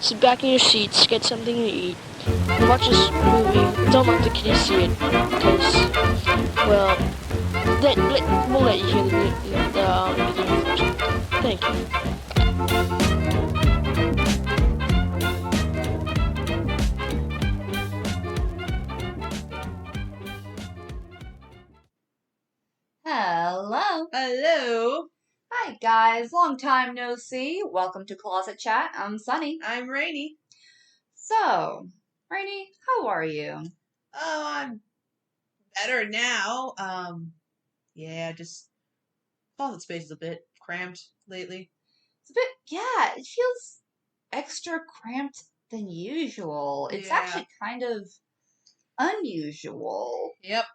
sit back in your seats, get something to eat, and watch this movie. Don't let the kiddies see it, because, well, we'll let you hear the beginning first. Thank you. Hello. Hello. Hi, guys. Long time no see. Welcome to Closet Chat. I'm Sunny. I'm Rainy. So, Rainy, how are you? Oh, I'm better now. Just closet space is a bit cramped lately. It's a bit, yeah, it feels extra cramped than usual. It's actually kind of unusual. Yep.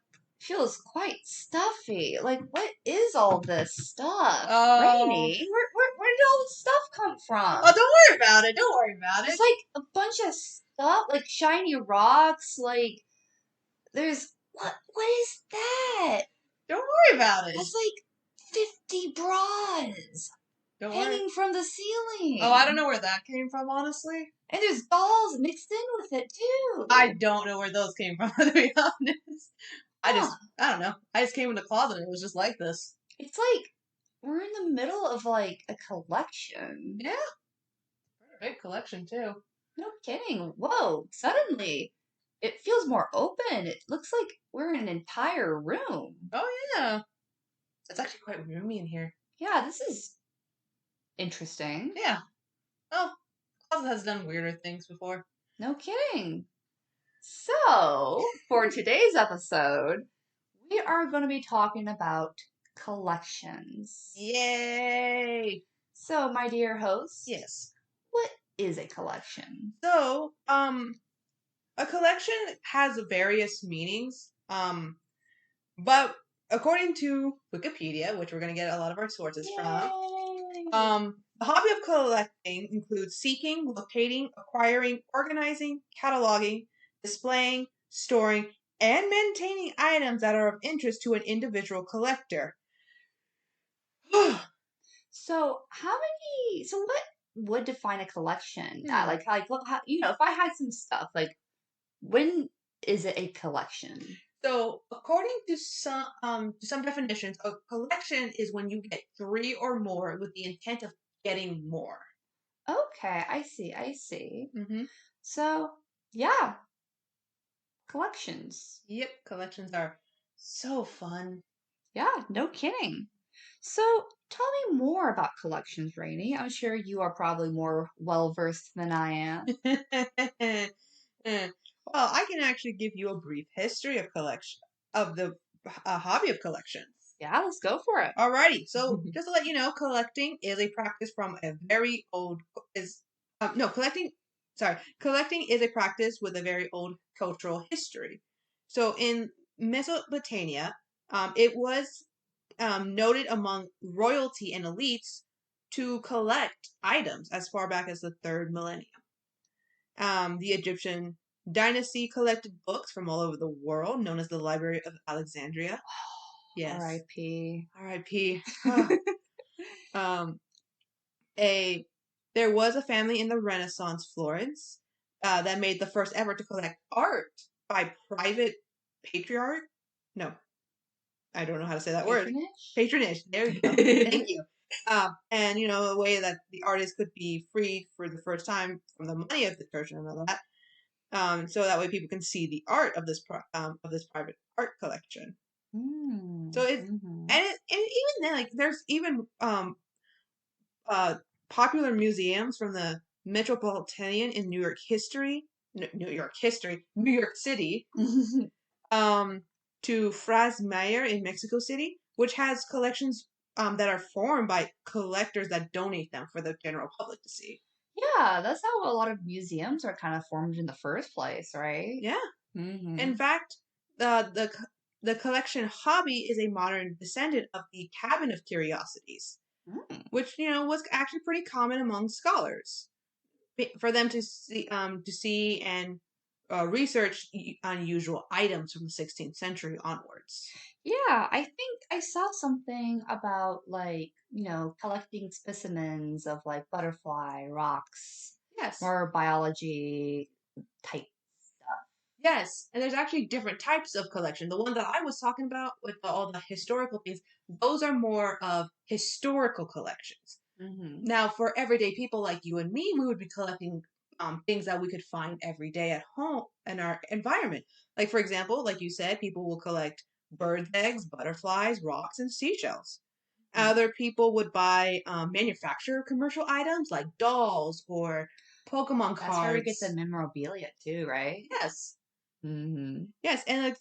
Feels quite stuffy. Like, what is all this stuff? Rainy, where did all this stuff come from? Oh, don't worry about it. Don't worry about it. It's like a bunch of stuff, like shiny rocks, like there's what is that? Don't worry about it. That's like 50 bras hanging from the ceiling. Oh, I don't know where that came from, honestly. And there's dolls mixed in with it too. I don't know where those came from, to be honest. I don't know. I just came in the closet and it was just like this. It's like we're in the middle of like a collection. Yeah. A big collection too. No kidding. Whoa, suddenly it feels more open. It looks like we're in an entire room. Oh yeah. It's actually quite roomy in here. Yeah, this is interesting. Yeah. Oh, closet has done weirder things before. No kidding. So, for today's episode, we are going to be talking about collections. Yay! So, my dear host, Yes. what is a collection? So, a collection has various meanings. But according to Wikipedia, which we're going to get a lot of our sources from, the hobby of collecting includes seeking, locating, acquiring, organizing, cataloging, displaying, storing, and maintaining items that are of interest to an individual collector. So, what would define a collection? Like, if I had some stuff, like, when is it a collection? So, according to some definitions, a collection is when you get 3 or more with the intent of getting more. Okay, I see. Mm-hmm. So, yeah, collections. Yep, collections are so fun. Yeah, no kidding. So, tell me more about collections, Rainy. I'm sure you are probably more well versed than I am. Well, I can actually give you a brief history of the hobby of collections. Yeah, let's go for it. Alrighty, so just to let you know, collecting is a practice from a very old collecting is a practice with a very old cultural history. So in Mesopotamia, it was noted among royalty and elites to collect items as far back as the 3rd millennium. The Egyptian dynasty collected books from all over the world, known as the Library of Alexandria. Yes. R.I.P. R.I.P. There was a family in the Renaissance Florence that made the first ever to collect art by private patriarch. No, I don't know how to say that word. Patronage. There you go. Thank you. And a way that the artist could be free for the first time from the money of the church and all that. So that way people can see the art of this private art collection. So it's and even then, like, there's even popular museums from the Metropolitan in New York City, to Franz Mayer in Mexico City, which has collections that are formed by collectors that donate them for the general public to see. Yeah, that's how a lot of museums are kind of formed in the first place, right? Yeah. Mm-hmm. In fact, the collection hobby is a modern descendant of the Cabinet of Curiosities, which was actually pretty common among scholars for them to see and research unusual items from the 16th century onwards. Yeah, I think I saw something about collecting specimens of like butterfly rocks. Yes. More biology type stuff. Yes, and there's actually different types of collection. The one that I was talking about with all the historical things, those are more of historical collections. Mm-hmm. Now, for everyday people like you and me, we would be collecting things that we could find every day at home in our environment. Like, for example, like you said, people will collect birds' eggs, butterflies, rocks, and seashells. Other people would buy manufactured commercial items like dolls or Pokemon cards. That's where we get the memorabilia too, right? Yes. Mm-hmm. Yes, and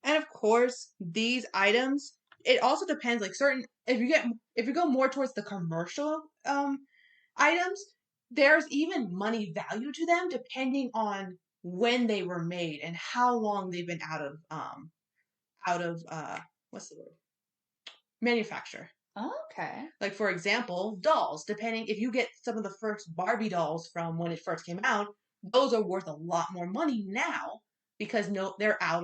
of course these items. It also depends. Like certain, if you go more towards the commercial items, there's even money value to them depending on when they were made and how long they've been out of what's the word, manufacture. Okay. Like for example, dolls. Depending if you get some of the first Barbie dolls from when it first came out, those are worth a lot more money now because no, they're out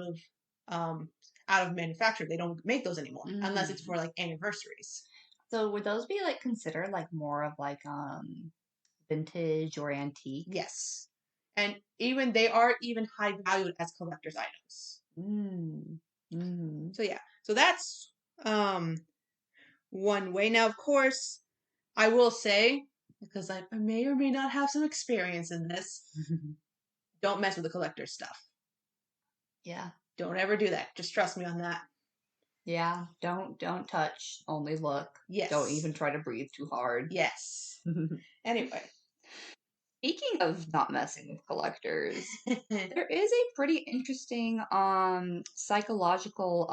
of manufacture. They don't make those anymore unless it's for like anniversaries. So would those be like considered like more of like vintage or antique? Yes, and even they are even high valued as collector's items. Mm-hmm. So yeah, so that's one way. Now, of course, I will say, because I may or may not have some experience in this, don't mess with the collector's stuff. Yeah. Don't ever do that. Just trust me on that. Yeah. Don't touch. Only look. Yes. Don't even try to breathe too hard. Yes. Anyway. Speaking of not messing with collectors, there is a pretty interesting psychological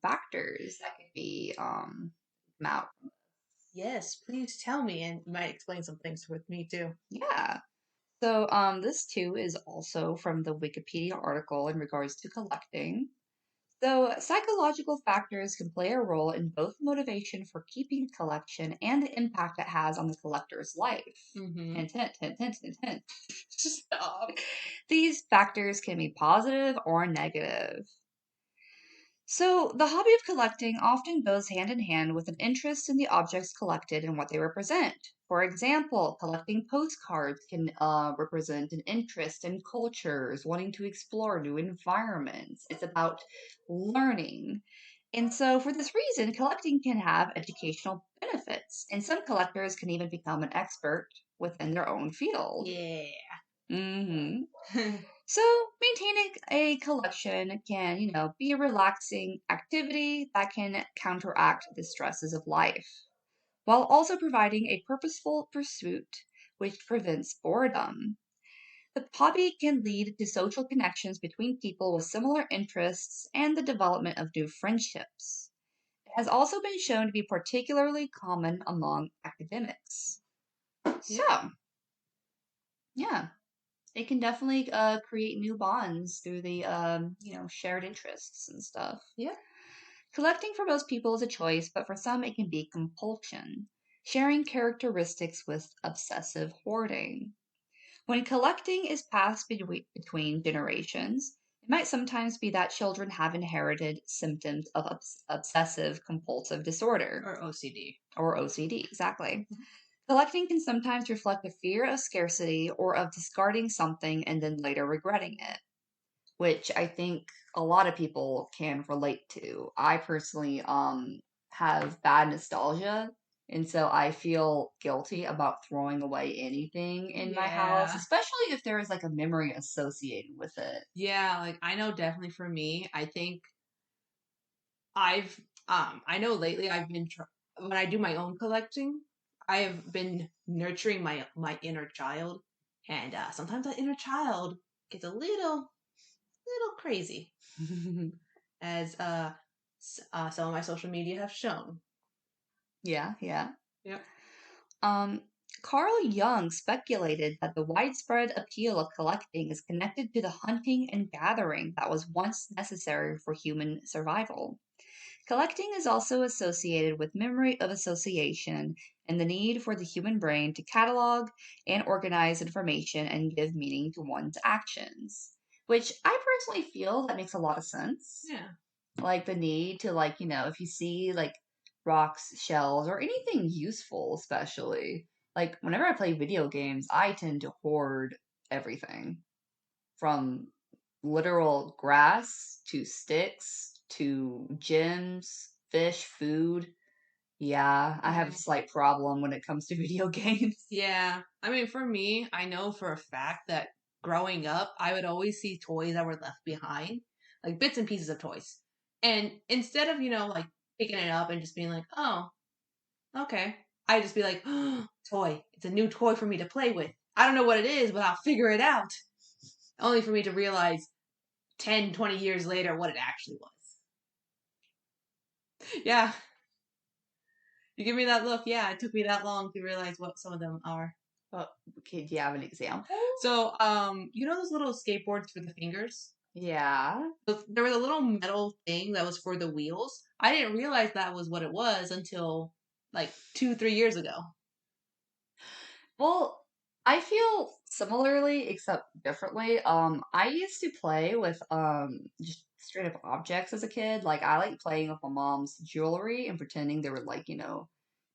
factors that could be come out. Yes, please tell me, and you might explain some things with me too. Yeah. So this too is also from the Wikipedia article in regards to collecting. So psychological factors can play a role in both motivation for keeping a collection and the impact it has on the collector's life. Mm-hmm. Hint, hint, hint, hint, hint, hint. Stop. These factors can be positive or negative. So, the hobby of collecting often goes hand in hand with an interest in the objects collected and what they represent. For example, collecting postcards can represent an interest in cultures, wanting to explore new environments. It's about learning. And so, for this reason, collecting can have educational benefits, and some collectors can even become an expert within their own field. Yeah. Mm-hmm. So, maintaining a collection can, be a relaxing activity that can counteract the stresses of life, while also providing a purposeful pursuit which prevents boredom. The hobby can lead to social connections between people with similar interests and the development of new friendships. It has also been shown to be particularly common among academics. So, yeah. It can definitely create new bonds through the shared interests and stuff. Yeah. Collecting for most people is a choice, but for some it can be compulsion, sharing characteristics with obsessive hoarding. When collecting is passed between generations, it might sometimes be that children have inherited symptoms of obsessive compulsive disorder. Or OCD. Or OCD, exactly. Collecting can sometimes reflect a fear of scarcity or of discarding something and then later regretting it, which I think a lot of people can relate to. I personally have bad nostalgia, and so I feel guilty about throwing away anything in my house, Yeah. especially if there is like a memory associated with it. Yeah, like I know definitely for me, I think I know lately I've been when I do my own collecting, I have been nurturing my inner child, and sometimes that inner child gets a little crazy, as some of my social media have shown. Yeah, yeah. Yep. Um, Carl Jung speculated that the widespread appeal of collecting is connected to the hunting and gathering that was once necessary for human survival. Collecting is also associated with memory of association and the need for the human brain to catalog and organize information and give meaning to one's actions, which I personally feel that makes a lot of sense. Yeah. Like the need to, if you see like rocks, shells, or anything useful, especially, Like, whenever I play video games, I tend to hoard everything. From literal grass to sticks to gems, fish, food. Yeah, I have a slight problem when it comes to video games. Yeah. I mean, for me, I know for a fact that growing up, I would always see toys that were left behind, like bits and pieces of toys. And instead of, like picking it up and just being like, oh, okay, I'd just be like, oh, toy. It's a new toy for me to play with. I don't know what it is, but I'll figure it out. Only for me to realize 10, 20 years later what it actually was. Yeah. You give me that look. Yeah, it took me that long to realize what some of them are. Well, okay, do you have an example? So, you know those little skateboards for the fingers? Yeah. There was a little metal thing that was for the wheels. I didn't realize that was what it was until like 2-3 years ago. Well, I feel similarly, except differently. I used to play with just straight up objects as a kid. Like I like playing with my mom's jewelry and pretending they were like,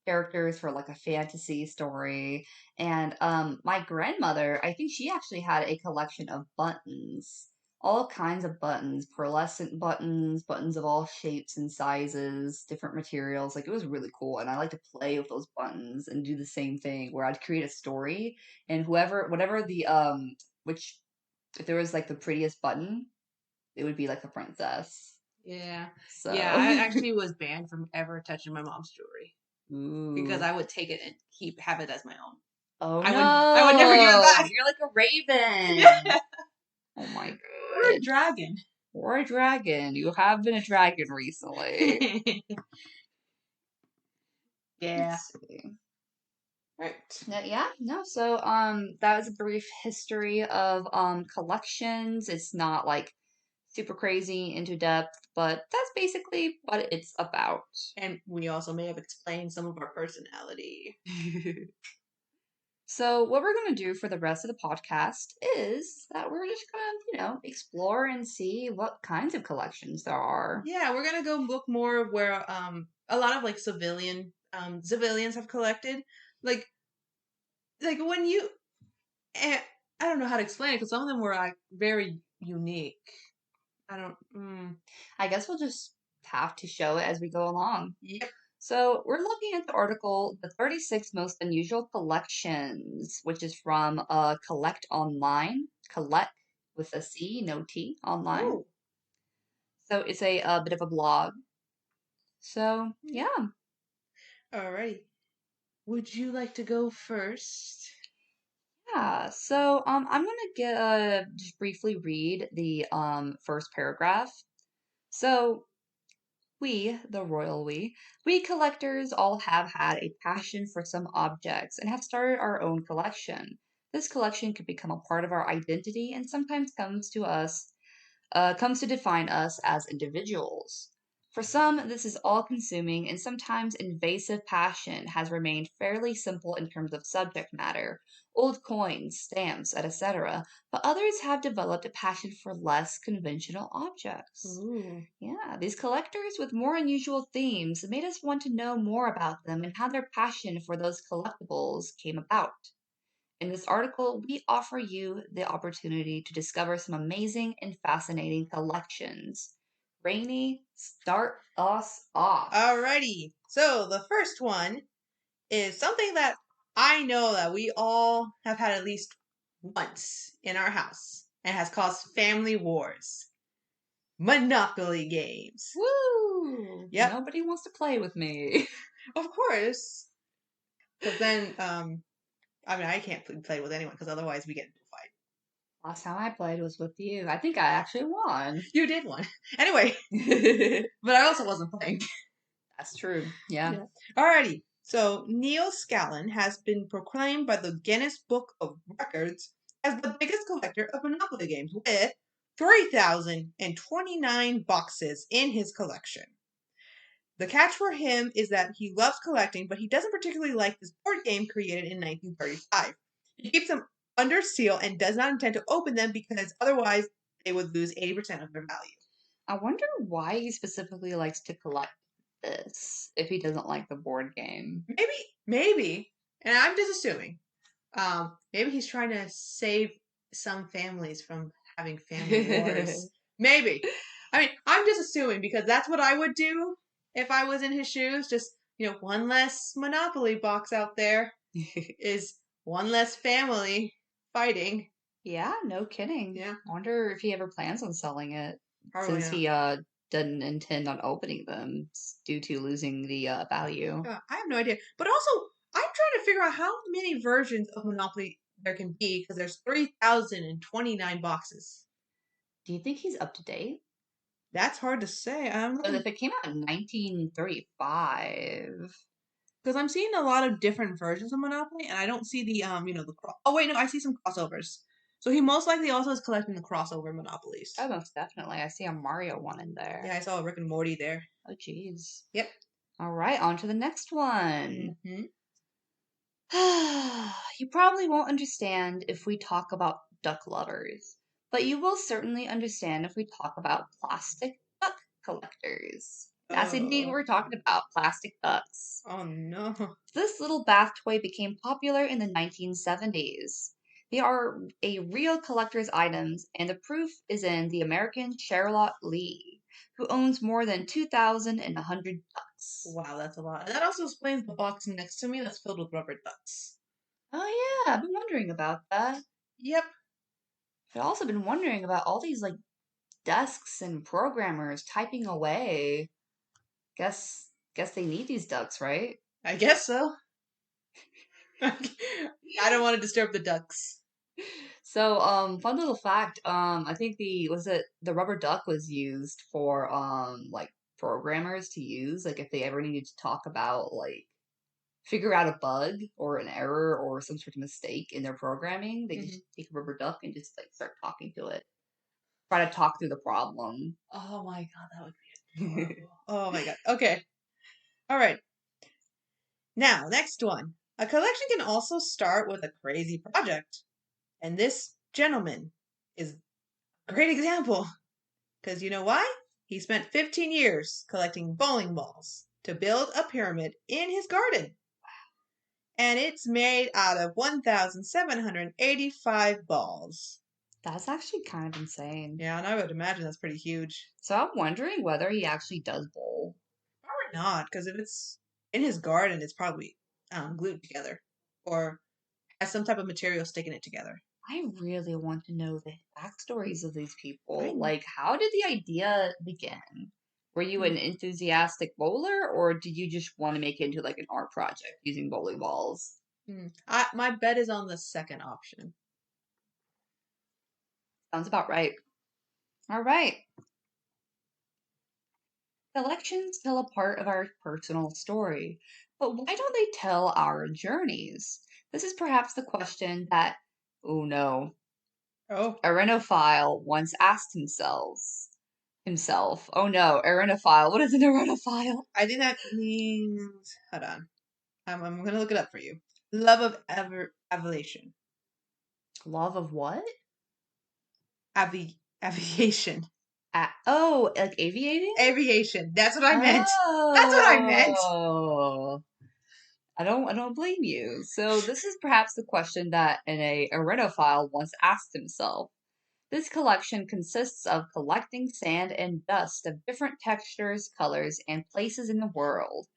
characters for like a fantasy story. And my grandmother, I think she actually had a collection of buttons. All kinds of buttons, pearlescent buttons, buttons of all shapes and sizes, different materials. Like it was really cool. And I like to play with those buttons and do the same thing where I'd create a story and whatever the which if there was like the prettiest button, it would be like a princess. Yeah. So Yeah, I actually was banned from ever touching my mom's jewelry. Ooh. Because I would take it and have it as my own. Oh I no! I would never give it back. You're like a raven. Yeah. Oh my god! Or a dragon. Or a dragon. You have been a dragon recently. Yeah. Let's see. Right. Yeah, no, so that was a brief history of collections. It's not like super crazy into depth, but that's basically what it's about. And we also may have explained some of our personality. So what we're going to do for the rest of the podcast is that we're just going to, explore and see what kinds of collections there are. Yeah, we're going to go look more of where a lot of like civilians have collected. Like when you I don't know how to explain it because some of them were like very unique. I guess we'll just have to show it as we go along. Yep. So we're looking at the article, The 36 Most Unusual Collections, which is from Collect Online. Collect with a C, no T, online. Oh. So it's a bit of a blog. So, yeah. Alrighty. Would you like to go first? Yeah, so I'm gonna just briefly read the first paragraph. So we, the royal we collectors all have had a passion for some objects and have started our own collection. This collection can become a part of our identity and sometimes comes to define us as individuals. For some, this is all consuming and sometimes invasive passion has remained fairly simple in terms of subject matter, old coins, stamps, etc., but others have developed a passion for less conventional objects. Ooh. Yeah, these collectors with more unusual themes made us want to know more about them and how their passion for those collectibles came about. In this article, we offer you the opportunity to discover some amazing and fascinating collections. Rainy, start us off. Alrighty. So the first one is something that I know that we all have had at least once in our house and has caused family wars. Monopoly games. Woo! Yep. Nobody wants to play with me. Of course. Because then, I can't play with anyone because otherwise we get into a fight. Last time I played was with you. I think I actually won. You did one. Anyway. But I also wasn't playing. That's true. Yeah. Alrighty. So, Neil Scallon has been proclaimed by the Guinness Book of Records as the biggest collector of Monopoly games with 3,029 boxes in his collection. The catch for him is that he loves collecting, but he doesn't particularly like this board game created in 1935. He keeps them under seal and does not intend to open them because otherwise they would lose 80% of their value. I wonder why he specifically likes to collect this if he doesn't like the board game. Maybe. And I'm just assuming. Maybe he's trying to save some families from having family wars. Maybe. I mean, I'm just assuming because that's what I would do if I was in his shoes. Just, one less Monopoly box out there is one less family fighting. Yeah, no kidding. Yeah. Wonder if he ever plans on selling it. Probably Since not. he doesn't intend on opening them due to losing the value. I have no idea. But also, I'm trying to figure out how many versions of Monopoly there can be because there's 3,029 boxes. Do you think he's up to date? That's hard to say. I'm Because looking if it came out in 1935, because I'm seeing a lot of different versions of Monopoly, and I don't see the oh wait, no, I see some crossovers. So he most likely also is collecting the crossover Monopolies. oh, most definitely. I see a Mario one in there. Yeah, I saw a Rick and Morty there. Oh, jeez. Yep. All right, on to the next one. Mm-hmm. You probably won't understand if we talk about duck lovers, but you will certainly understand if we talk about plastic duck collectors. That's indeed what we're talking about, plastic ducks. Oh no. This little bath toy became popular in the 1970s. They are a real collector's items, and the proof is in the American Charlotte Lee, who owns more than 2,100 ducks. Wow, that's a lot. And that also explains the box next to me that's filled with rubber ducks. Oh yeah, I've been wondering about that. Yep. I've also been wondering about all these desks and programmers typing away. Guess they need these ducks, right? I guess so. I don't want to disturb the ducks. So, fun little fact, I think the rubber duck was used for programmers to use, if they ever needed to talk about figure out a bug or an error or some sort of mistake in their programming, they just take a rubber duck and just start talking to it. Try to talk through the problem. Oh my god, that would be adorable. Oh my god. Okay. All right. Now, next one. A collection can also start with a crazy project. And this gentleman is a great example. Because you know why? He spent 15 years collecting bowling balls to build a pyramid in his garden. And it's made out of 1,785 balls. That's actually kind of insane. Yeah, and I would imagine that's pretty huge. So I'm wondering whether he actually does bowl. Probably not, because if it's in his garden, it's probably glued together or has some type of material sticking it together. I really want to know the backstories of these people. How did the idea begin? Were you an enthusiastic bowler, or did you just want to make it into an art project using bowling balls? My bet is on the second option. Sounds about right. All right. Collections tell a part of our personal story, but why don't they tell our journeys? This is perhaps the question that, oh no, Oh. Arenophile once asked himself. Oh no, Arenophile. What is an Arenophile? I think that means. Hold on. I'm gonna look it up for you. Love of aviation. Love of what? Aviation. Like aviating? Aviation. That's what I meant. That's what I meant. Oh. I don't blame you. So this is perhaps the question that an Arenophile once asked himself. This collection consists of collecting sand and dust of different textures, colors, and places in the world.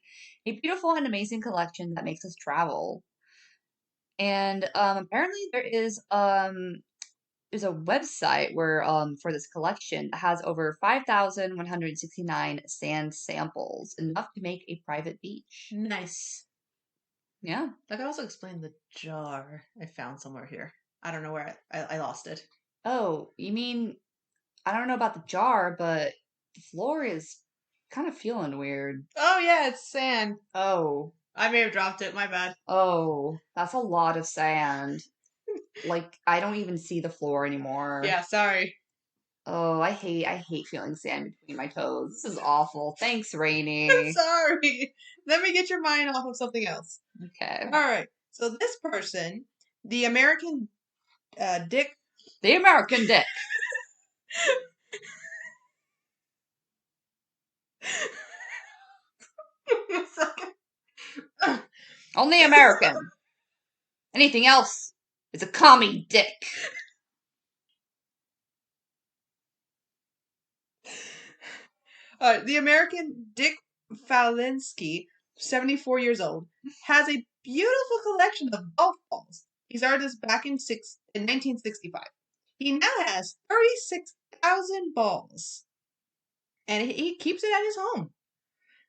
A beautiful and amazing collection that makes us travel. And apparently there's a website where for this collection that has over 5,169 sand samples, enough to make a private beach. Nice. Yeah. That could also explain the jar I found somewhere here. I don't know where I lost it. Oh, you mean, I don't know about the jar, but the floor is kind of feeling weird. Oh yeah, it's sand. Oh. I may have dropped it, my bad. Oh, that's a lot of sand. I don't even see the floor anymore. Yeah, sorry. Oh, I hate feeling sand between my toes. This is awful. Thanks, Rainy. I'm sorry. Let me get your mind off of something else. Okay. All right. So this person, the American Dick. The American Dick. Only American. Anything else is a commie dick. The American Dick Falinsky, 74 years old, has a beautiful collection of golf balls. He started this back in 1965. He now has 36,000 balls, and he keeps it at his home.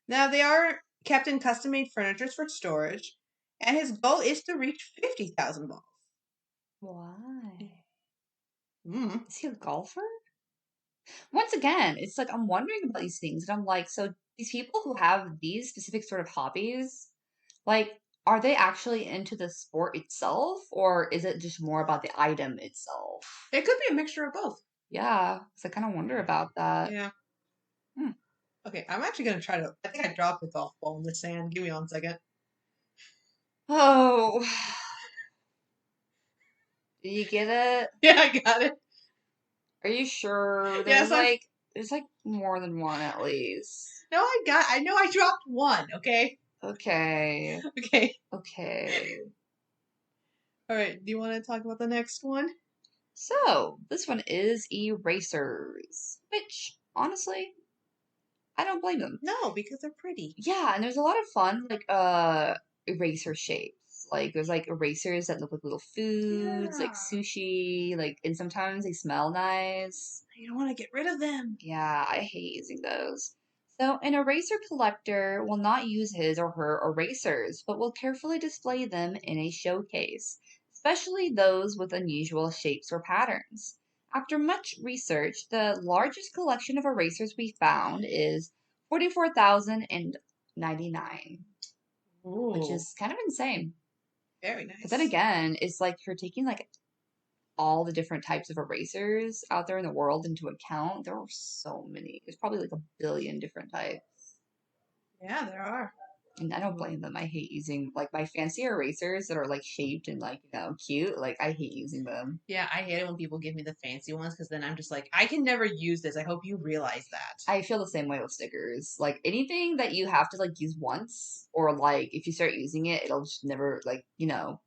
Now, they are kept in custom-made furniture for storage, and his goal is to reach 50,000 balls. Why? Mm. Is he a golfer? Once again, it's like I'm wondering about these things, and I'm like, so these people who have these specific sort of hobbies, like, are they actually into the sport itself, or is it just more about the item itself? It could be a mixture of both. Yeah, so I kind of wonder about that. Yeah. Hmm. Okay, I'm actually going to try to... I think I dropped the golf ball in the sand. Give me 1 second. Oh, did you get it? Yeah, I got it. Are you sure? Yes, There's like more than one at least. No, I know I dropped one, okay? Okay. Okay. Okay. All right, do you want to talk about the next one? So, this one is erasers, which, honestly, I don't blame them. No, because they're pretty. Yeah, and there's a lot of fun, like, eraser shapes. Like, there's, like, erasers that look like little foods, like Yeah. sushi, like, and sometimes they smell nice. You don't want to get rid of them. Yeah, I hate using those. So, an eraser collector will not use his or her erasers, but will carefully display them in a showcase, especially those with unusual shapes or patterns. After much research, the largest collection of erasers we found is 44,099, which Ooh, is kind of insane. very But then nice. again, it's like you're taking like all the different types of erasers out there in the world into account. There are so many. There's probably like a billion different types. Yeah, there are. And I don't blame them. I hate using like my fancy erasers that are like shaped and like, cute. Like I hate using them. Yeah, I hate it when people give me the fancy ones because then I'm just like, I can never use this. I hope you realize that. I feel the same way with stickers. Like anything that you have to like use once or like if you start using it, it'll just never like, Yeah.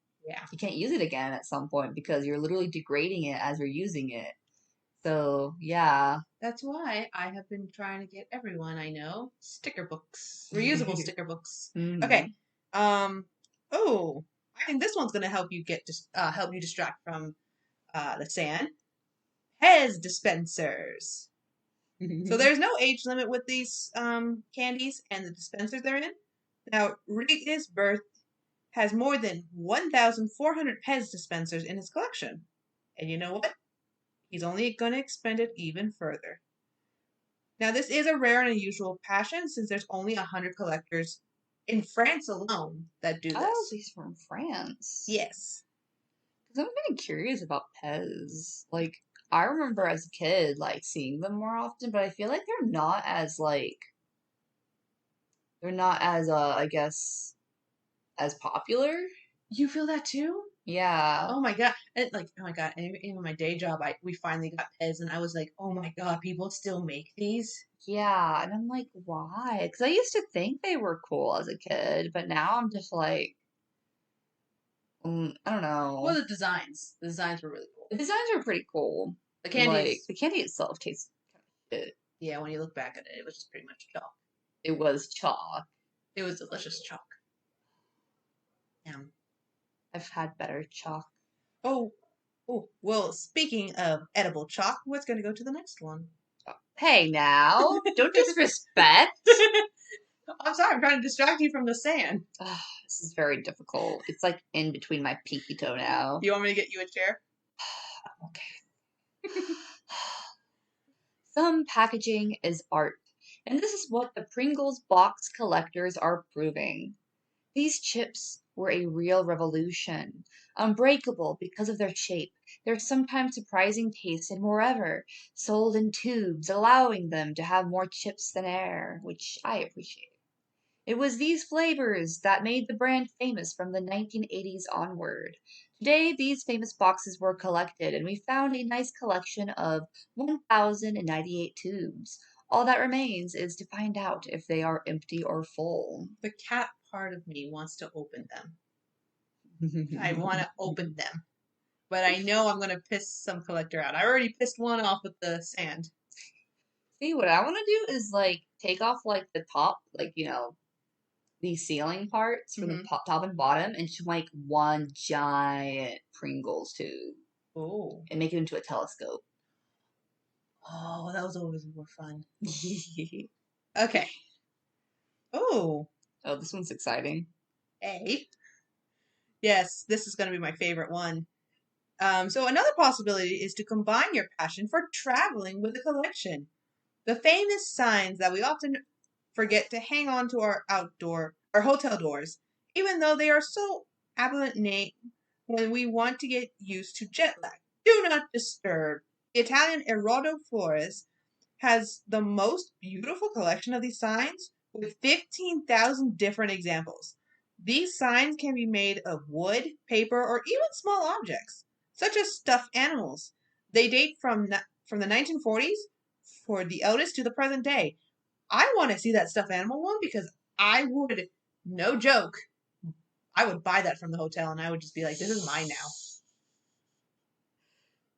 you can't use it again at some point because you're literally degrading it as you're using it. So, yeah. That's why I have been trying to get everyone I know sticker books, reusable sticker books. Okay. Oh, I think this one's gonna help you help you distract from the sand. Pez dispensers. So there's no age limit with these candies and the dispensers they're in. Now, Regis Birth has more than 1,400 Pez dispensers in his collection. And you know what? He's only going to expand it even further. Now, this is a rare and unusual passion since there's only 100 collectors in France alone that do Oh, this. so he's from France. Yes. Because I'm kind of curious about Pez. Like, I remember as a kid, like, seeing them more often, but I feel like they're not as, I guess, as popular. You feel that too? Yeah. Oh my god! And oh my god! And even my day job, we finally got Pez, and I was like, oh my god, people still make these? Yeah. And I'm like, why? Because I used to think they were cool as a kid, but now I'm just like, I don't know. Well, the designs were really cool. The designs are pretty cool. The candy, like, the candy itself tastes kind of shit. Yeah, when you look back at it, it was just pretty much chalk. It was chalk. It was delicious chalk. Yum. I've had better chalk. Oh, well, speaking of edible chalk, what's going to go to the next one? Hey now, don't disrespect. I'm sorry, I'm trying to distract you from the sand. This is very difficult. It's like in between my pinky toe now. You want me to get you a chair? Okay. Some packaging is art, and this is what the Pringles box collectors are proving. These chips were a real revolution, unbreakable because of their shape, their sometimes surprising taste, and moreover, sold in tubes, allowing them to have more chips than air, which I appreciate. It was these flavors that made the brand famous from the 1980s onward. Today, these famous boxes were collected, and we found a nice collection of 1,098 tubes. All that remains is to find out if they are empty or full. The cat part of me wants to open them. I want to open them. But I know I'm going to piss some collector out. I already pissed one off with the sand. See, what I want to do is like take off like the top, like these ceiling parts from the top and bottom, and just like one giant Pringles tube. Oh. And make it into a telescope. Oh, that was always more fun. Okay. Oh. Oh, this one's exciting. Hey. Yes, this is going to be my favorite one. So another possibility is to combine your passion for traveling with a collection. The famous signs that we often forget to hang on to our hotel doors, even though they are so aptly when we want to get used to jet lag. Do not disturb. The Italian Erodo Flores has the most beautiful collection of these signs with 15,000 different examples. These signs can be made of wood, paper, or even small objects, such as stuffed animals. They date from the 1940s for the eldest to the present day. I want to see that stuffed animal one because I would, no joke, I would buy that from the hotel and I would just be like, this is mine now.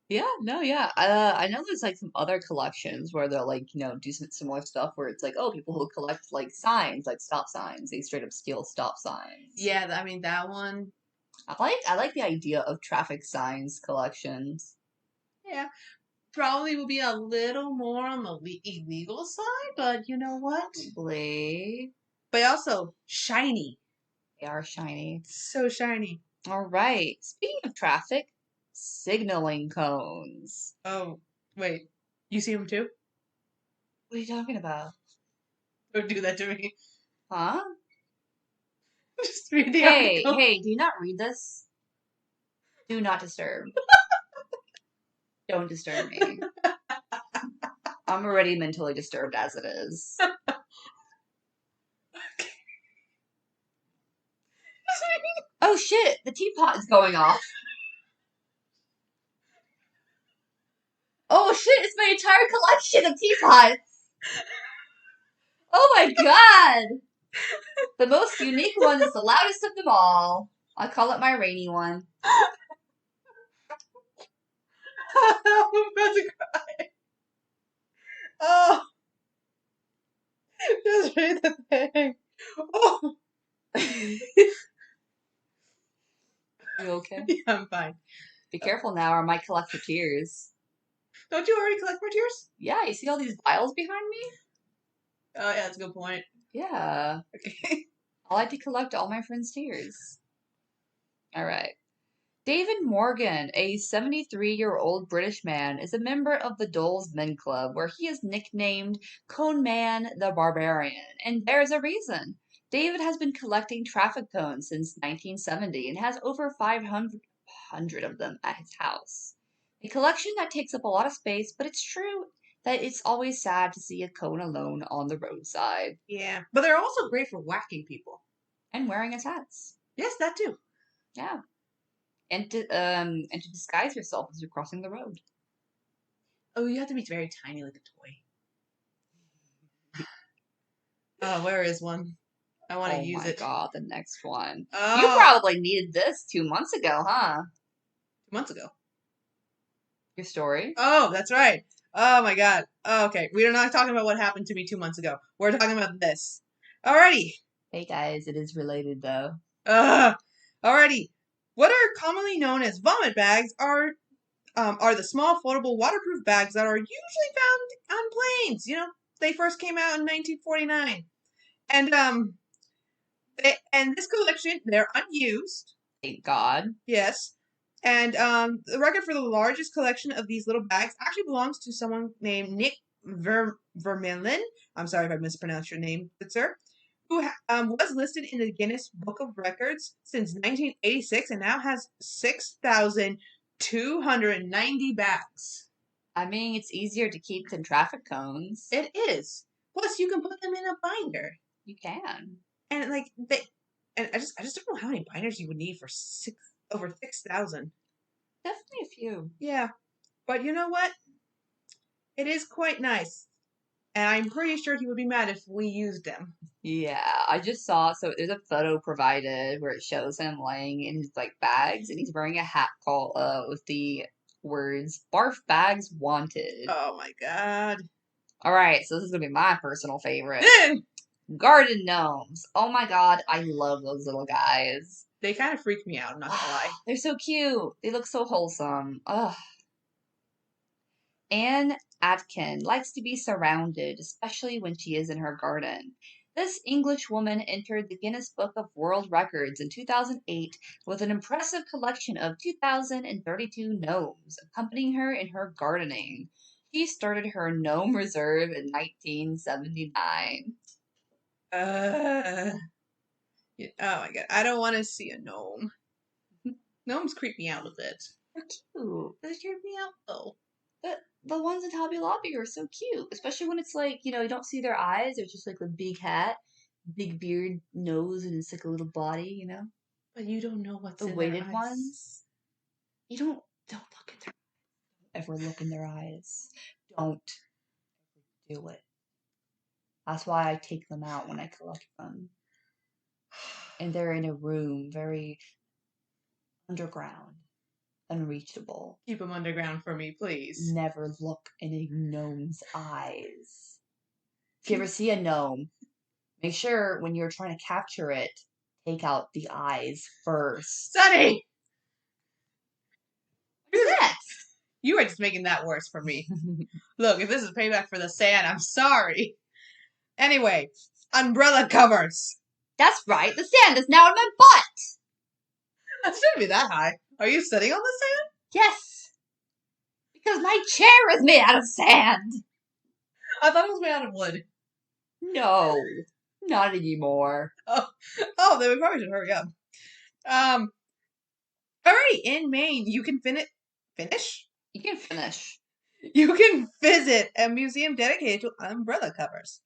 Yeah, no, yeah. I know there's like some other collections where they'll like, do some similar stuff where it's like, oh, people who collect like signs, like stop signs. They straight up steal stop signs. Yeah, I mean that one. I like the idea of traffic signs collections. Yeah. Probably will be a little more on the illegal side, but you know what? Probably. But also shiny. They are shiny. So shiny. All right. Speaking of traffic, signaling cones. Oh, wait. You see them too? What are you talking about? Don't do that to me. Huh? Just read the article. Hey, do you not read this? Do not disturb. Don't disturb me. I'm already mentally disturbed as it is. Oh shit, the teapot is going off. Oh shit, it's my entire collection of teapots. Oh my god. The most unique one is the loudest of them all. I call it my rainy one. I'm about to cry. Oh. Just read the thing. Oh. You okay? Yeah, I'm fine. Be careful now or I might collect your tears. Don't you already collect more tears? Yeah, you see all these vials behind me? Oh, yeah, that's a good point. Yeah. Okay. I like to collect all my friends' tears. Alright. David Morgan, a 73-year-old British man, is a member of the Dole's Men Club, where he is nicknamed Cone Man the Barbarian. And there's a reason. David has been collecting traffic cones since 1970 and has over 500 of them at his house. A collection that takes up a lot of space, but it's true that it's always sad to see a cone alone on the roadside. Yeah, but they're also great for whacking people. And wearing his hats. Yes, that too. Yeah. And to disguise yourself as you're crossing the road. Oh, you have to be very tiny like a toy. Oh, where is one? I want to use it. Oh my god, the next one. Oh. You probably needed this 2 months ago, huh? 2 months ago. Your story? Oh, that's right. Oh my god. Oh, okay, we are not talking about what happened to me 2 months ago. We're talking about this. Alrighty. Hey guys, it is related though. Alrighty. What are commonly known as vomit bags are the small foldable waterproof bags that are usually found on planes. You know, they first came out in 1949. And this collection, they're unused. Thank God. Yes. And the record for the largest collection of these little bags actually belongs to someone named Nick Vermeulen. I'm sorry if I mispronounced your name, good sir. Who was listed in the Guinness Book of Records since 1986 and now has 6,290 bags. I mean, it's easier to keep than traffic cones. It is. Plus, you can put them in a binder. You can. And I just don't know how many binders you would need for over 6,000. Definitely a few. Yeah, but you know what? It is quite nice, and I'm pretty sure he would be mad if we used them. Yeah, I just saw. So there's a photo provided where it shows him laying in his like bags, and he's wearing a hat call with the words "Barf Bags Wanted." Oh my god. All right, so this is gonna be my personal favorite. Garden gnomes. Oh my god, I love those little guys. They kind of freak me out, I'm not gonna lie. They're so cute. They look so wholesome. Ugh. Anne Atkin likes to be surrounded, especially when she is in her garden. This English woman entered the Guinness Book of World Records in 2008 with an impressive collection of 2,032 gnomes accompanying her in her gardening. She started her gnome reserve in 1979. Oh my god, I don't want to see a gnome. Gnomes creep me out a bit. They're cute. They creep me out though. The ones in Hobby Lobby are so cute, especially when it's like, you don't see their eyes. They're just like a big hat, big beard, nose, and it's like a little body. But you don't know what's The in weighted their eyes. ones. You don't look at their ever look in their eyes. Don't do it. That's why I take them out when I collect them. And they're in a room very underground, unreachable. Keep them underground for me, please. Never look in a gnome's eyes. If you ever see a gnome, make sure when you're trying to capture it, take out the eyes first. Sunny! What's that? You are just making that worse for me. Look, if this is payback for the sand, I'm sorry. Anyway, umbrella covers. That's right, the sand is now in my butt! That shouldn't be that high. Are you sitting on the sand? Yes! Because my chair is made out of sand! I thought it was made out of wood. No, not anymore. Oh, then we probably should hurry up. Alrighty, in Maine, you can finish? You can finish. You can visit a museum dedicated to umbrella covers.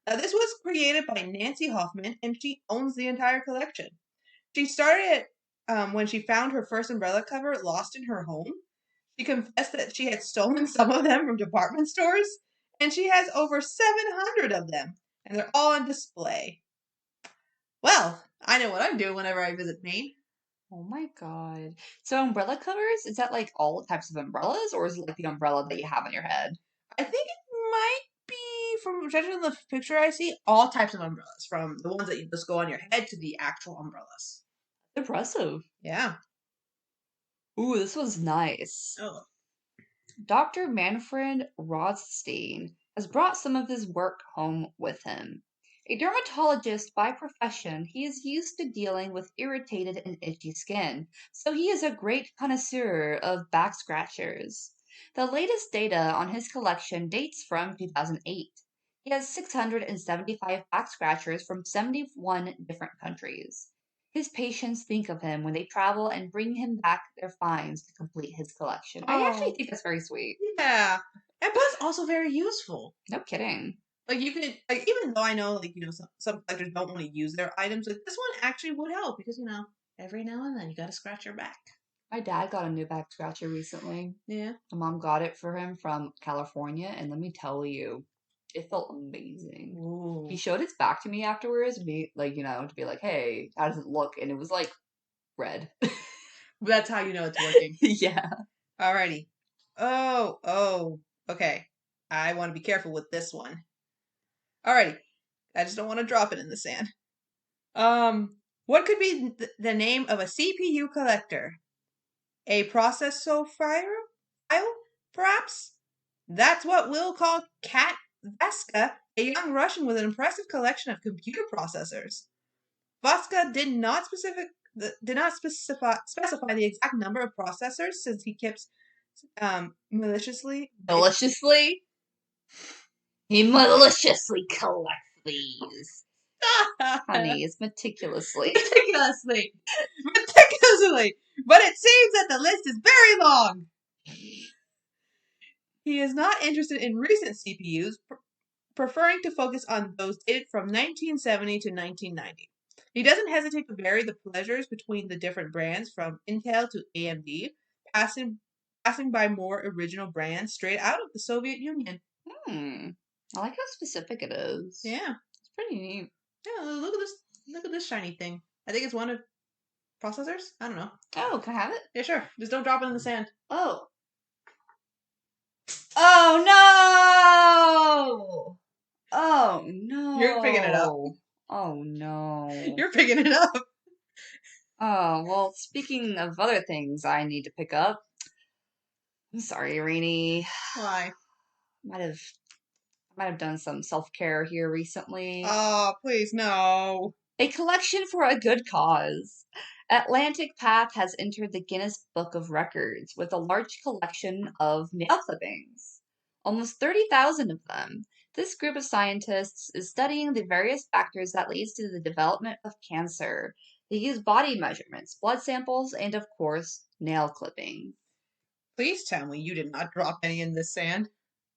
Now, this was created by Nancy Hoffman, and she owns the entire collection. She started it when she found her first umbrella cover lost in her home. She confessed that she had stolen some of them from department stores, and she has over 700 of them, and they're all on display. Well, I know what I'm doing whenever I visit Maine. Oh my god. So umbrella covers, is that like all types of umbrellas, or is it like the umbrella that you have on your head? I think it might be, from judging the picture I see, all types of umbrellas, from the ones that you just go on your head to the actual umbrellas. Impressive. Yeah. Ooh, this was nice. Oh. Dr. Manfred Rothstein has brought some of his work home with him. A dermatologist by profession, he is used to dealing with irritated and itchy skin, so he is a great connoisseur of back scratchers. The latest data on his collection dates from 2008. He has 675 back scratchers from 71 different countries. His patients think of him when they travel and bring him back their finds to complete his collection. I actually think that's very sweet. Yeah. And plus, also very useful. No kidding. Like, you can, like, even though I know, like, some collectors don't want to use their items, like, this one actually would help because, every now and then you gotta scratch your back. My dad got a new back scratcher recently. Yeah. My mom got it for him from California, and let me tell you, it felt amazing. Ooh. He showed his back to me afterwards, to be like, hey, how does it look? And it was like red. That's how you know it's working. Yeah. Alrighty. Oh. Okay. I want to be careful with this one. Alrighty. I just don't want to drop it in the sand. What could be the name of a CPU collector? A processophobe file, perhaps? That's what we'll call Kat Vaska, a young Russian with an impressive collection of computer processors. Vaska did not specify the exact number of processors, since he keeps maliciously. He maliciously collects these. Honey, it's meticulously. Meticulously! But it seems that the list is very long! He is not interested in recent CPUs, preferring to focus on those dated from 1970 to 1990. He doesn't hesitate to vary the pleasures between the different brands, from Intel to AMD, passing by more original brands straight out of the Soviet Union. I like how specific it is. Yeah. It's pretty neat. Yeah, look at this. Look at this shiny thing. I think it's one of processors. I don't know. Oh, can I have it? Yeah, sure. Just don't drop it in the sand. Oh. Oh no! Oh no! You're picking it up. Oh no! You're picking it up. Oh well. Speaking of other things, I need to pick up. I'm sorry, Rainy. Why? Might have done some self-care here recently. Oh, please no. A collection for a good cause. Atlantic Path has entered the Guinness Book of Records with a large collection of nail clippings. Almost 30,000 of them. This group of scientists is studying the various factors that leads to the development of cancer. They use body measurements, blood samples, and of course, nail clipping. Please tell me you did not drop any in this sand.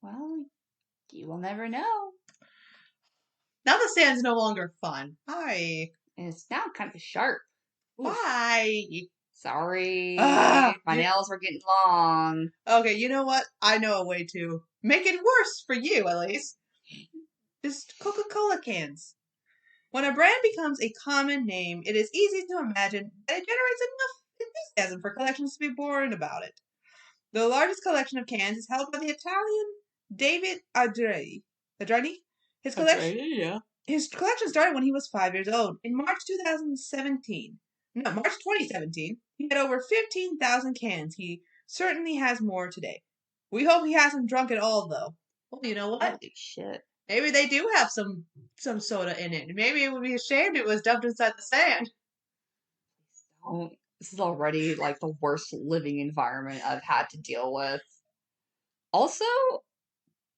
Well, you will never know. Now the sand's no longer fun. Hi. And it's now kind of sharp. Oof. Why? Sorry. Ah, My nails were getting long. Okay, you know what? I know a way to make it worse for you, at least. Just Coca-Cola cans. When a brand becomes a common name, it is easy to imagine that it generates enough enthusiasm for collections to be born about it. The largest collection of cans is held by the Italian David Adreni. His collection started when he was 5 years old. In March 2017, March 2017, he had over 15,000 cans. He certainly has more today. We hope he hasn't drunk it all, though. Well, you know what? Holy shit. Maybe they do have some soda in it. Maybe it would be a shame it was dumped inside the sand. Oh, this is already like the worst living environment I've had to deal with. Also,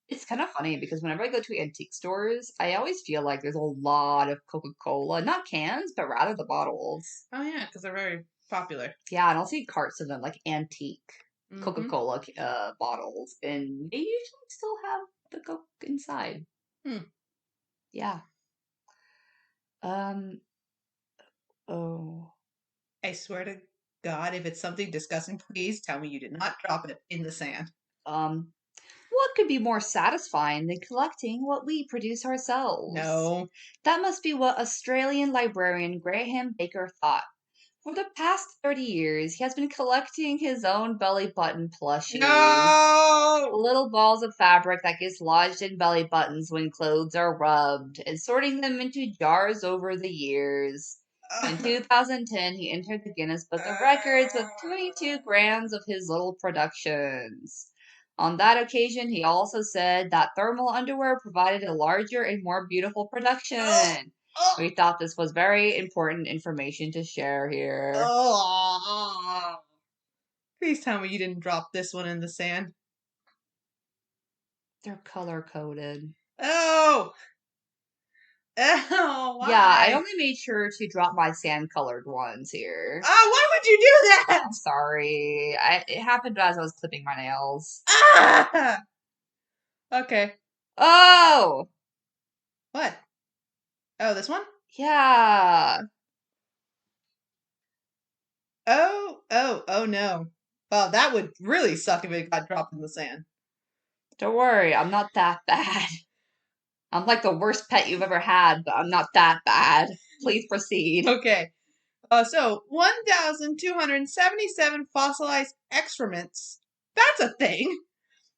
it's kind of funny because whenever I go to antique stores, I always feel like there's a lot of Coca-Cola, not cans, but rather the bottles. Oh yeah, because they're very popular. Yeah, and I'll see carts of them, like antique Mhm. Coca-Cola bottles, and they usually still have the Coke inside. Yeah. Oh. I swear to God, if it's something disgusting, please tell me you did not drop it in the sand. What could be more satisfying than collecting what we produce ourselves? No. That must be what Australian librarian Graham Baker thought. For the past 30 years, he has been collecting his own belly button plushies. No! Little balls of fabric that gets lodged in belly buttons when clothes are rubbed, and sorting them into jars over the years. In 2010, he entered the Guinness Book of Records with 22 grams of his little productions. On that occasion, he also said that thermal underwear provided a larger and more beautiful production. We thought this was very important information to share here. Please tell me you didn't drop this one in the sand. They're color-coded. Oh! Oh, why? Yeah, I only made sure to drop my sand-colored ones here. Oh, why would you do that? I'm sorry. It happened as I was clipping my nails. Ah! Okay. Oh! What? Oh, this one? Yeah. Oh no. Well, that would really suck if it got dropped in the sand. Don't worry, I'm not that bad. I'm like the worst pet you've ever had, but I'm not that bad. Please proceed. Okay. So 1,277 fossilized excrements. That's a thing.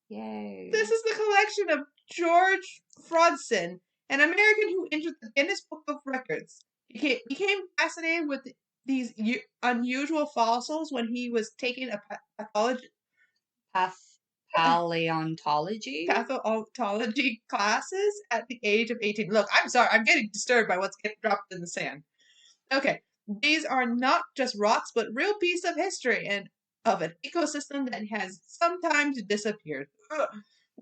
Yay. This is the collection of George Frodson, an American who entered the Guinness Book of Records. He became fascinated with these unusual fossils when he was taking a paleontology classes at the age of 18. Look, I'm sorry, I'm getting disturbed by what's getting dropped in the sand. Okay, these are not just rocks, but real piece of history and of an ecosystem that has sometimes disappeared. Ugh.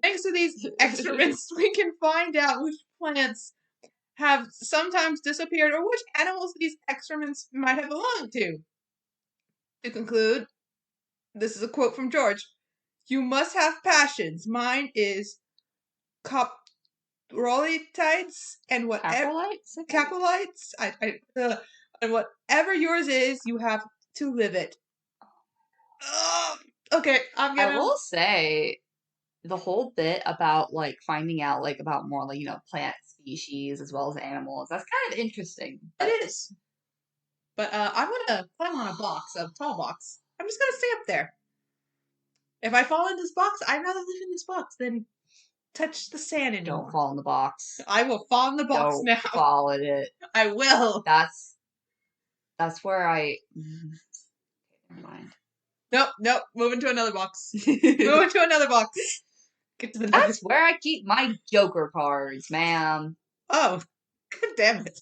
Thanks to these excrements, we can find out which plants have sometimes disappeared or which animals these excrements might have belonged to. To conclude, this is a quote from George. You must have passions. Mine is coprolitides and whatever caprolites. And whatever yours is, you have to live it. Okay, I'm gonna. I will say, the whole bit about like finding out like about more like plant species as well as animals. That's kind of interesting. But It is. But I'm gonna put him on a tall box. I'm just gonna stay up there. If I fall in this box, I'd rather live in this box than touch the sand anymore. Don't fall in the box. I will fall in the box Don't now. fall in it. I will. That's where I. Never mind. Nope. Moving to another box. Moving to another box. Get to the That's where I keep my Joker cards, ma'am. Oh, god damn it.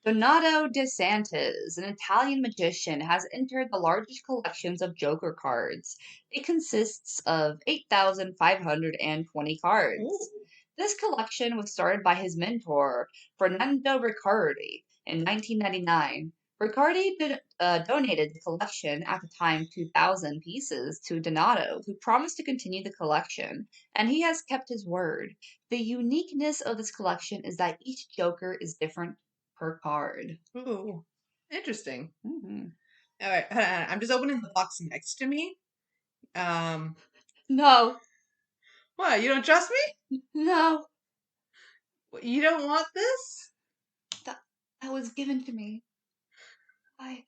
Donato De Santis, an Italian magician, has entered the largest collections of Joker cards. It consists of 8,520 cards. Ooh. This collection was started by his mentor, Fernando Riccardi, in 1999. Riccardi donated the collection, at the time 2,000 pieces, to Donato, who promised to continue the collection, and he has kept his word. The uniqueness of this collection is that each Joker is different per card. Ooh. Interesting. Mm-hmm. All right, hold on. I'm just opening the box next to me. No. What? You don't trust me? No. You don't want this? That was given to me by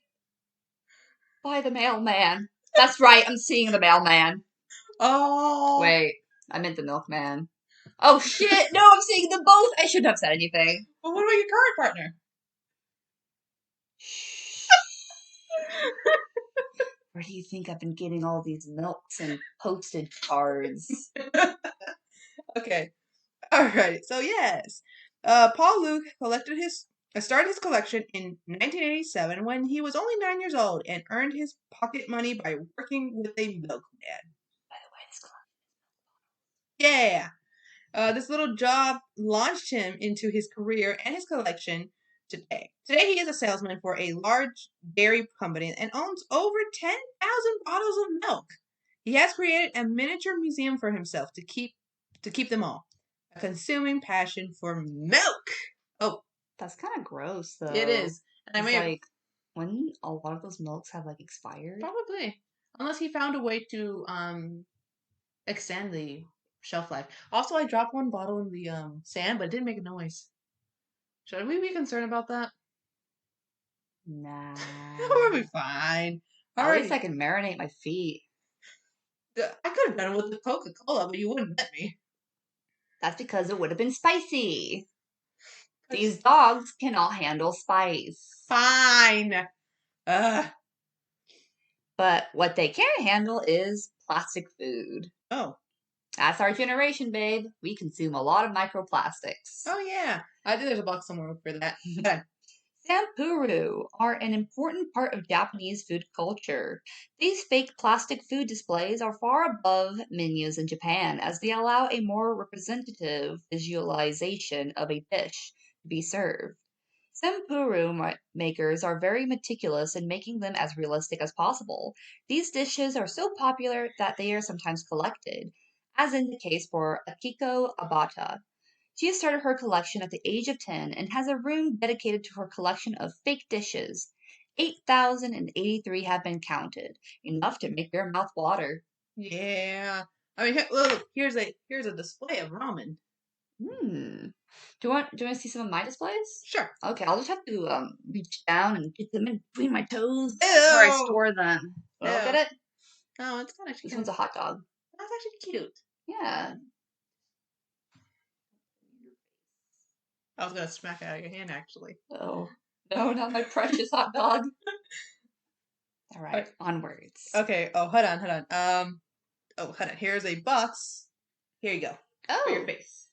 the mailman. That's right, I'm seeing the mailman. Oh. Wait, I meant the milkman. Oh shit, no, I'm seeing them both! I shouldn't have said anything. Well, what about your current partner? Where do you think I've been getting all these milks and postage cards? Okay. Alright, so yes. Paul Luke started his collection in 1987 when he was only 9 years old and earned his pocket money by working with a milkman. By the way, this Yeah. This little job launched him into his career and his collection today. Today he is a salesman for a large dairy company and owns over 10,000 bottles of milk. He has created a miniature museum for himself to keep them all. A consuming passion for milk. Oh, that's kind of gross, though. it is. And when a lot of those milks have like expired. Probably, unless he found a way to extend the shelf life. Also, I dropped one bottle in the sand, but it didn't make a noise. Should we be concerned about that? Nah. We'll be fine. At least I can marinate my feet. I could have done it with the Coca-Cola, but you wouldn't let me. That's because it would have been spicy. These dogs cannot handle spice. Fine. But what they can handle is plastic food. Oh. That's our generation, babe. We consume a lot of microplastics. Oh, yeah. I think there's a box somewhere for that. Sampuru are an important part of Japanese food culture. These fake plastic food displays are far above menus in Japan, as they allow a more representative visualization of a dish to be served. Sampuru makers are very meticulous in making them as realistic as possible. These dishes are so popular that they are sometimes collected, as in the case for Akiko Abata. She has started her collection at the age of 10 and has a room dedicated to her collection of fake dishes. 8,083 have been counted, enough to make your mouth water. Yeah. I mean, look, here's a display of ramen. Do you want to see some of my displays? Sure. Okay, I'll just have to reach down and get them in between my toes. Ew. That's where I store them. Look at it. Oh, it's kind of cute. This one's a hot dog. That's actually cute. Yeah. I was gonna smack it out of your hand, actually. Oh. No, not my precious hot dog. All right, onwards. Okay. Oh, hold on. Hold on. Here's a box. Here you go. Oh. For your face.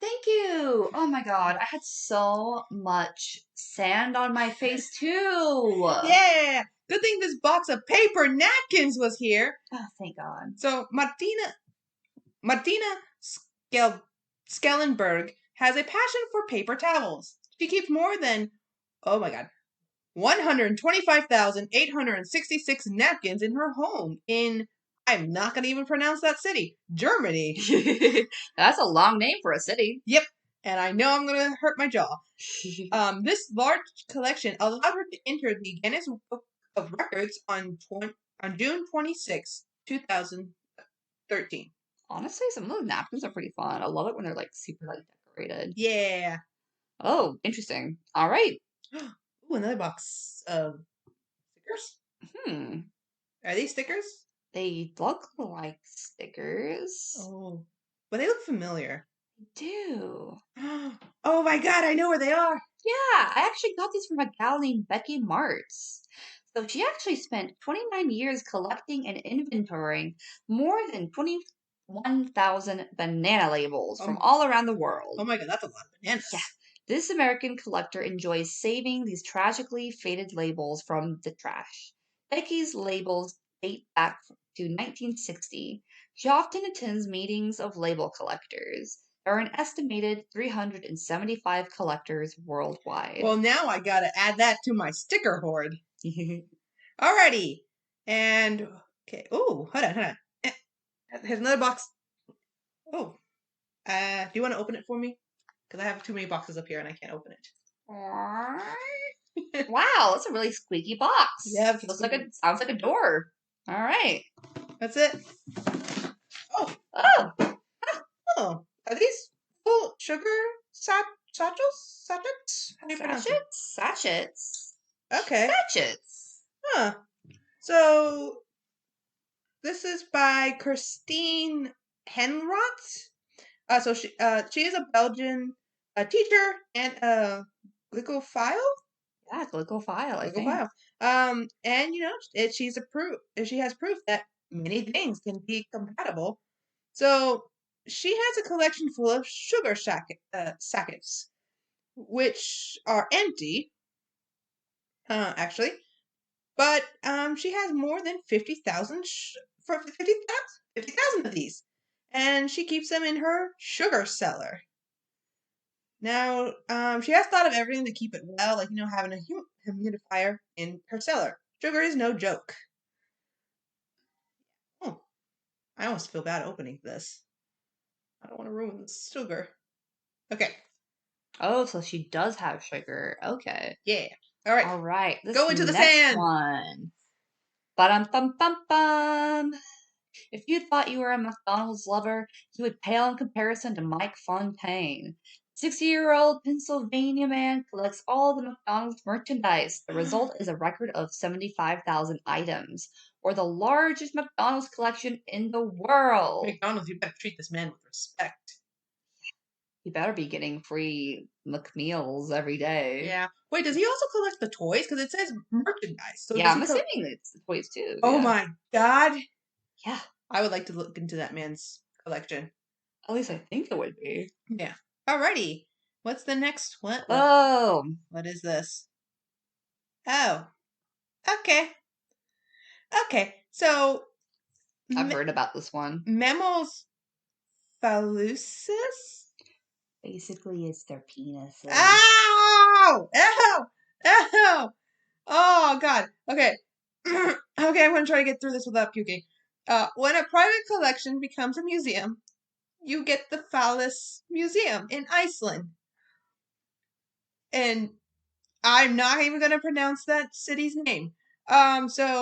Thank you. Oh my god, I had so much sand on my face too. Yeah. Good thing this box of paper napkins was here. Oh, thank God. So Martina Skellenberg has a passion for paper towels. She keeps more than, 125,866 napkins in her home in, I'm not going to even pronounce that city, Germany. That's a long name for a city. Yep. And I know I'm going to hurt my jaw. This large collection allowed her to enter the Guinness Book of Records on June 26, 2013. Honestly, some of those napkins are pretty fun. I love it when they're like super like decorated. Yeah. Oh, interesting. All right. Ooh, another box of stickers. Are these stickers? They look like stickers. Oh, but they look familiar. They do. Oh my god, I know where they are. Yeah, I actually got these from a gal named Becky Martz. So she actually spent 29 years collecting and inventorying more than 21,000 banana labels from all around the world. Oh my god, that's a lot of bananas. Yeah. This American collector enjoys saving these tragically faded labels from the trash. Becky's labels date back to 1960. She often attends meetings of label collectors. There are an estimated 375 collectors worldwide. Well, now I gotta add that to my sticker hoard. Alrighty. And, okay. Oh, hold on. Here's another box. Oh. Do you want to open it for me? Because I have too many boxes up here and I can't open it. Wow, that's a really squeaky box. Yeah, sounds like a door. All right. That's it. Oh. Oh. Are these full sugar satchels? Sachets? How do you pronounce it? Sachets. Okay. Sachets. Huh. So this is by Christine Henroth. So she is a Belgian teacher and a glycophile. Yeah, glycophile, I think. And she has proof that many things can be compatible. So she has a collection full of sugar sackets, which are empty, actually. But she has more than 50,000 of these, and she keeps them in her sugar cellar. Now, she has thought of everything to keep it well, like, having a humidifier in her cellar. Sugar is no joke. Oh, I almost feel bad opening this. I don't want to ruin the sugar. Okay. Oh, so she does have sugar. Okay. Yeah. All right. All right. Go into the next sand. One. Ba-dum-bum-bum-bum. If you thought you were a McDonald's lover, you would pale in comparison to Mike Fontaine. 60-year-old Pennsylvania man collects all the McDonald's merchandise. The result is a record of 75,000 items, or the largest McDonald's collection in the world. McDonald's, you better treat this man with respect. He better be getting free McMeals every day. Yeah. Wait, does he also collect the toys? Because it says merchandise. So yeah, I'm assuming it's the toys too. Oh my god. Yeah. I would like to look into that man's collection. At least I think it would be. Yeah. Alrighty. What's the next one? Oh. What is this? Oh. Okay. Okay. So. I've heard about this one. Mammals phalluses? Basically, it's their penises. Ow! Ow! Ow! Oh, God. Okay. Okay, I'm going to try to get through this without puking. When a private collection becomes a museum, you get the Phallus Museum in Iceland. And I'm not even going to pronounce that city's name. Oh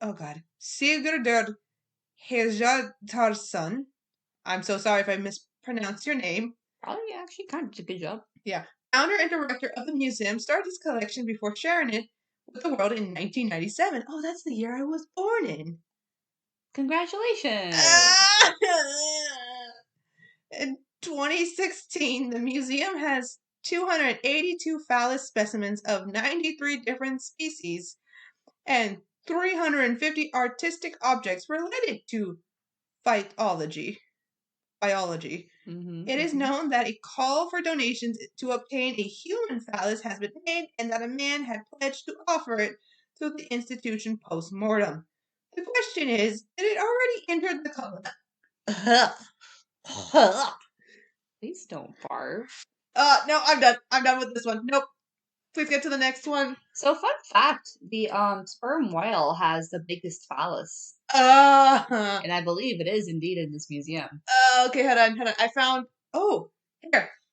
God. Sigurdur Hjartarson. I'm so sorry if I mispronounced your name. Probably actually kind of did a good job. Yeah. Founder and director of the museum started his collection before sharing it with the world in 1997. Oh, that's the year I was born in. Congratulations! In 2016, the museum has 282 phallus specimens of 93 different species and 350 artistic objects related to biology. It is known that a call for donations to obtain a human phallus has been made and that a man had pledged to offer it to the institution post-mortem. The question is, did it already enter the collection? Please don't barf. No, I'm done. I'm done with this one. Nope. Please get to the next one. So, fun fact, the sperm whale has the biggest phallus. And I believe it is indeed in this museum. Okay, hold on. I found... Oh,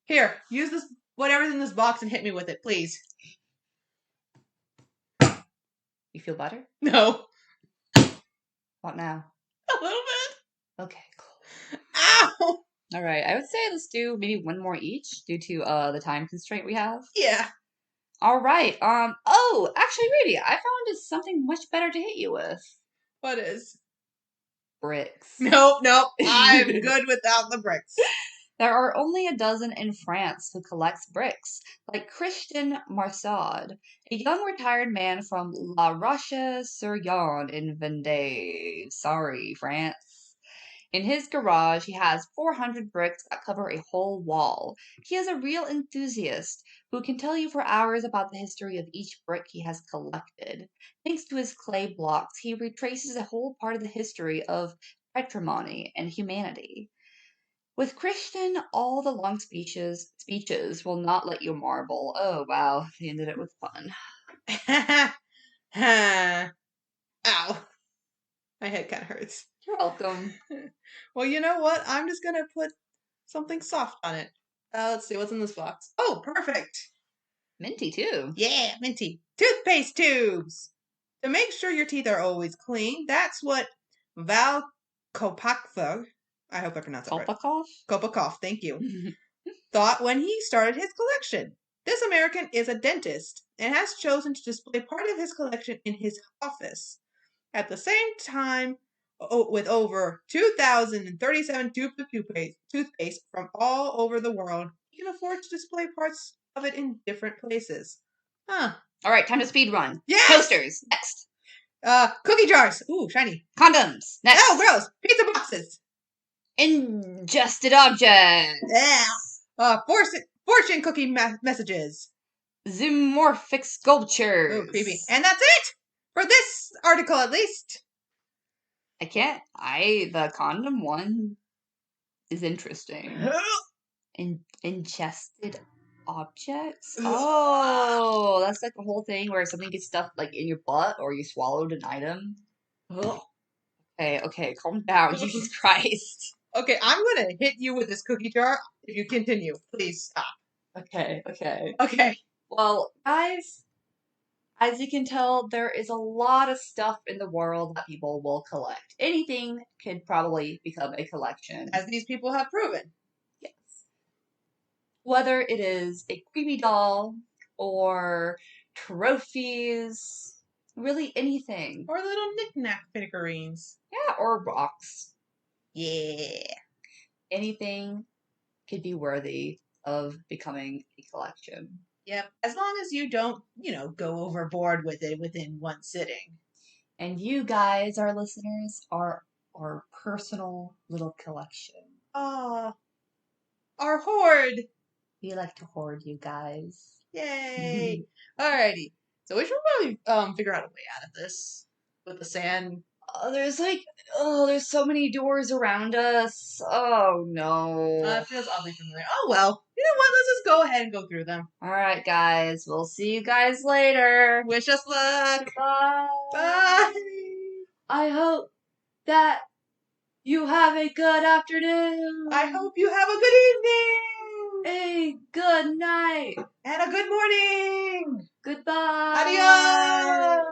here. Use this, whatever's in this box and hit me with it, please. You feel better? No. What now? A little bit. Okay, cool. Ow! All right, I would say let's do maybe one more each due to the time constraint we have. Yeah. All right. Oh, actually, Rudy, I found something much better to hit you with. What is? Bricks. Nope. I'm good without the bricks. There are only a dozen in France who collects bricks, like Christian Marsaud, a young retired man from La Roche-sur-Yon in Vendée. Sorry, France. In his garage, he has 400 bricks that cover a whole wall. He is a real enthusiast who can tell you for hours about the history of each brick he has collected. Thanks to his clay blocks, he retraces a whole part of the history of patrimony and humanity. With Christian, all the long speeches will not let you marvel. Oh wow, he ended it with fun. Ow. My head kind of hurts. You're welcome. Well, you know what? I'm just gonna put something soft on it. Let's see what's in this box. Oh, perfect. Minty too. Yeah, minty. Toothpaste tubes. To make sure your teeth are always clean, that's what Val Kopakov, I hope I pronounced that right. Kopakov, thank you. Thought when he started his collection. This American is a dentist and has chosen to display part of his collection in his office. At the same time, with over 2,037 tubes of toothpaste from all over the world, he can afford to display parts of it in different places. Huh. All right, time to speed run. Yes! Toasters, next. Cookie jars. Ooh, shiny. Condoms, next. Oh, gross. Pizza boxes. Ingested objects. Yeah. Fortune cookie messages. Zoomorphic sculptures. Ooh, creepy. And that's it! For this article, at least. The condom one is interesting. Ingested objects? Oh, that's like the whole thing where something gets stuffed like in your butt or you swallowed an item. Okay, calm down. Jesus Christ. Okay, I'm gonna hit you with this cookie jar if you continue. Please stop. Okay. Okay. Well, guys, as you can tell, there is a lot of stuff in the world that people will collect. Anything could probably become a collection. As these people have proven. Yes. Whether it is a creepy doll or trophies, really anything. Or little knick-knack figurines. Yeah, or rocks. Yeah. Anything could be worthy of becoming a collection. Yep. As long as you don't, go overboard with it within one sitting. And you guys, our listeners, are our personal little collection. Our hoard. We like to hoard you guys. Yay. Alrighty. So we should probably figure out a way out of this with the sand. There's so many doors around us. Oh no. It feels oddly familiar. Oh well. You know what? Let's just go ahead and go through them. Alright, guys. We'll see you guys later. Wish us luck. Bye. Bye. I hope that you have a good afternoon. I hope you have a good evening. A good night. And a good morning. Goodbye. Adios.